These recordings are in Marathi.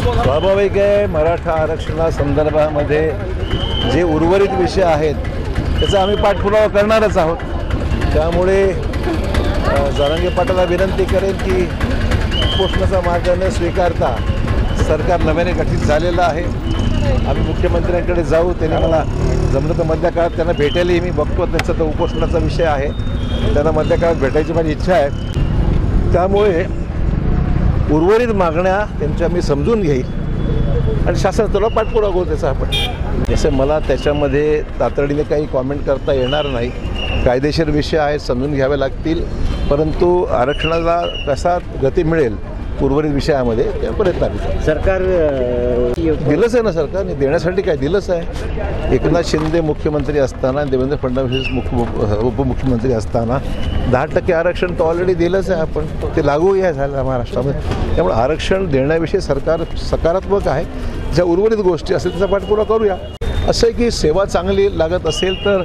स्वाभाविक आहे, मराठा आरक्षणासंदर्भामध्ये जे उर्वरित विषय आहेत त्याचा आम्ही पाठपुरावा करणारच आहोत। त्यामुळे जरांगे पाटलांना विनंती करेन की उपोषणाचा मार्ग न स्वीकारता सरकार नव्याने गठीत झालेलं आहे। आम्ही मुख्यमंत्र्यांकडे जाऊ, त्यांनी मला जमलं तर मधल्या काळात त्यांना भेटायलाही मी बघतो, त्यांचा तो उपोषणाचा विषय आहे, त्यांना मधल्या काळात भेटायची माझी इच्छा आहे। त्यामुळे उर्वरित मागण्या त्यांच्या मी समजून घेईल आणि शासनाला पाठपुरावा करू त्याचा आपण। जसं मला त्याच्यामध्ये तातडीने काही कॉमेंट करता येणार नाही, कायदेशीर विषय आहेत, समजून घ्यावे लागतील, परंतु आरक्षणाला कसा गती मिळेल उर्वरित विषयामध्ये त्या प्रयत्न आहे। सरकार दिलंच आहे ना, सरकारने देण्यासाठी काय दिलंच आहे। एकनाथ शिंदे मुख्यमंत्री असताना, देवेंद्र फडणवीस उपमुख्यमंत्री असताना 10% आरक्षण तर ऑलरेडी दिलंच आहे आपण, ते लागूही आहे झालं महाराष्ट्रामध्ये। त्यामुळे आरक्षण देण्याविषयी सरकार सकारात्मक आहे। ज्या उर्वरित गोष्टी असेल त्याचा पाठपुरावा करूया। असं आहे की सेवा चांगली लागत असेल तर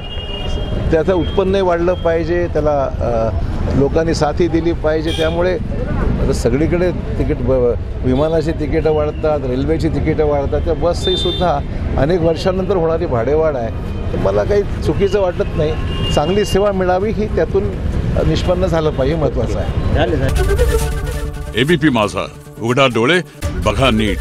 त्याचं उत्पन्नही वाढलं पाहिजे, त्याला लोकांनी साथी दिली पाहिजे। त्यामुळे आता सगळीकडे विमानाची तिकीटं वाढतात, रेल्वेची तिकीटं वाढतात, त्या बसही सुद्धा अनेक वर्षानंतर होणारी भाडेवाढ आहे। तर मला काही चुकीचं वाटत नाही, चांगली सेवा मिळावी ही त्यातून निष्पन्न झालं पाहिजे, महत्त्वाचं आहे। एबीपी माझा, उघडा डोळे बघा नीट।